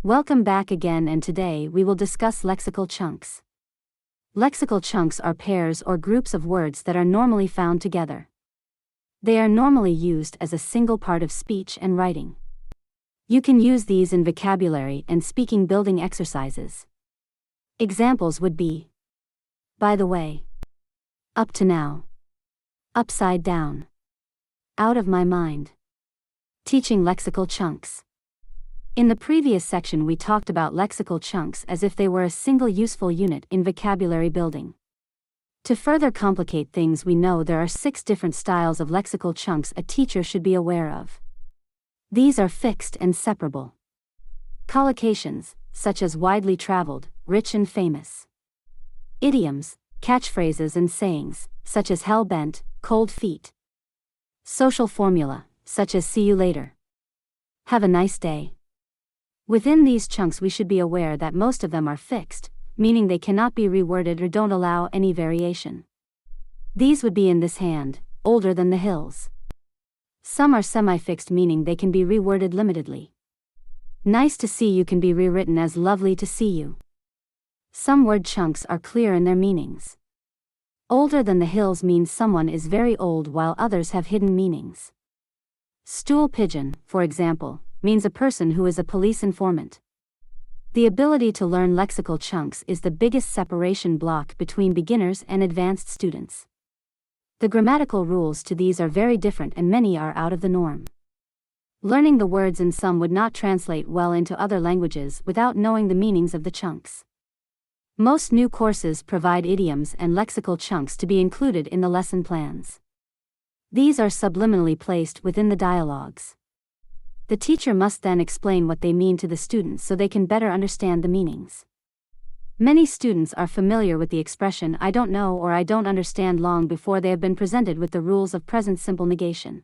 Welcome back again, and today we will discuss lexical chunks. Lexical chunks are pairs or groups of words that are normally found together. They are normally used as a single part of speech and writing. You can use these in vocabulary and speaking building exercises. Examples would be: by the way, up to now, upside down, out of my mind. Teaching lexical chunks. In the previous section we talked about lexical chunks as if they were a single useful unit in vocabulary building. To further complicate things, we know there are 6 different styles of lexical chunks a teacher should be aware of. These are fixed and separable. Collocations, such as widely traveled, rich and famous. Idioms, catchphrases and sayings, such as hell-bent, cold feet. Social formula, such as see you later. Have a nice day. Within these chunks we should be aware that most of them are fixed, meaning they cannot be reworded or don't allow any variation. These would be in this hand, older than the hills. Some are semi-fixed, meaning they can be reworded limitedly. Nice to see you can be rewritten as lovely to see you. Some word chunks are clear in their meanings. Older than the hills means someone is very old, while others have hidden meanings. Stool pigeon, for example, means a person who is a police informant. The ability to learn lexical chunks is the biggest separation block between beginners and advanced students. The grammatical rules to these are very different and many are out of the norm. Learning the words in some would not translate well into other languages without knowing the meanings of the chunks. Most new courses provide idioms and lexical chunks to be included in the lesson plans. These are subliminally placed within the dialogues. The teacher must then explain what they mean to the students so they can better understand the meanings. Many students are familiar with the expression "I don't know" or "I don't understand" long before they have been presented with the rules of present simple negation.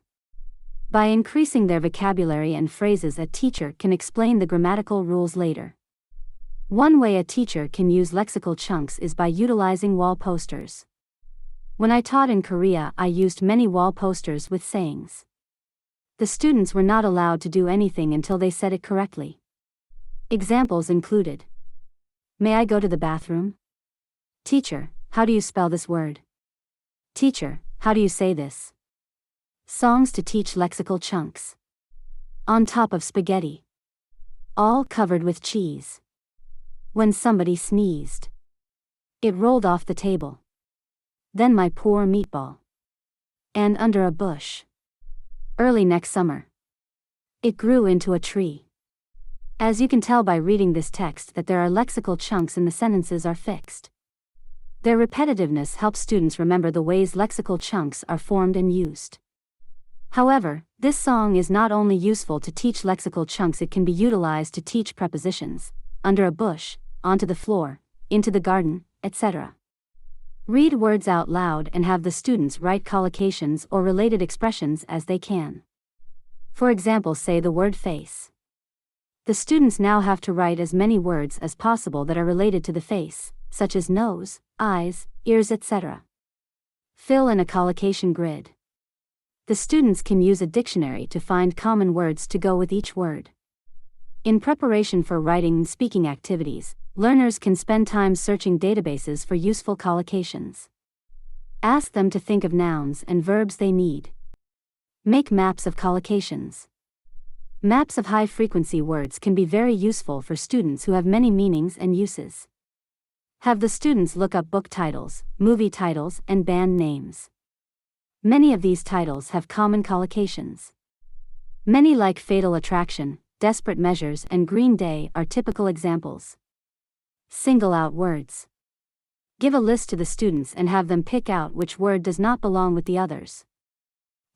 By increasing their vocabulary and phrases, a teacher can explain the grammatical rules later. One way a teacher can use lexical chunks is by utilizing wall posters. When I taught in Korea, I used many wall posters with sayings. The students were not allowed to do anything until they said it correctly. Examples included: may I go to the bathroom? Teacher, how do you spell this word? Teacher, how do you say this? Songs to teach lexical chunks. On top of spaghetti. All covered with cheese. When somebody sneezed. It rolled off the table. Then my poor meatball. And under a bush. Early next summer. It grew into a tree. As you can tell by reading this text that there are lexical chunks and the sentences are fixed. Their repetitiveness helps students remember the ways lexical chunks are formed and used. However, this song is not only useful to teach lexical chunks, it can be utilized to teach prepositions: under a bush, onto the floor, into the garden, etc. Read words out loud and have the students write collocations or related expressions as they can. For example, say the word face. The students now have to write as many words as possible that are related to the face, such as nose, eyes, ears, etc. Fill in a collocation grid. The students can use a dictionary to find common words to go with each word. In preparation for writing and speaking activities, learners can spend time searching databases for useful collocations. Ask them to think of nouns and verbs they need. Make maps of collocations. Maps of high-frequency words can be very useful for students who have many meanings and uses. Have the students look up book titles, movie titles, and band names. Many of these titles have common collocations. Many, like Fatal Attraction, Desperate Measures, and Green Day, are typical examples. Single out words. Give a list to the students and have them pick out which word does not belong with the others.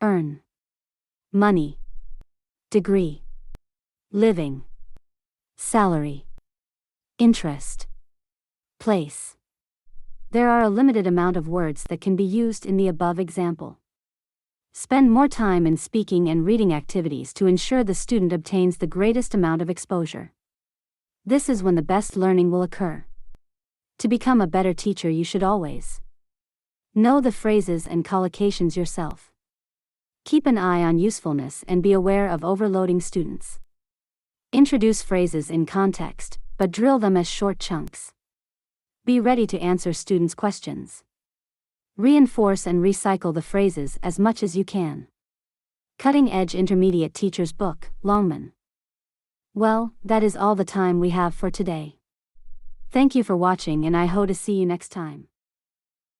Earn. Money. Degree. Living. Salary. Interest. Place. There are a limited amount of words that can be used in the above example. Spend more time in speaking and reading activities to ensure the student obtains the greatest amount of exposure. This is when the best learning will occur. To become a better teacher, you should always know the phrases and collocations yourself. Keep an eye on usefulness and be aware of overloading students. Introduce phrases in context, but drill them as short chunks. Be ready to answer students' questions. Reinforce and recycle the phrases as much as you can. Cutting Edge Intermediate Teacher's Book, Longman. Well, that is all the time we have for today. Thank you for watching, and I hope to see you next time.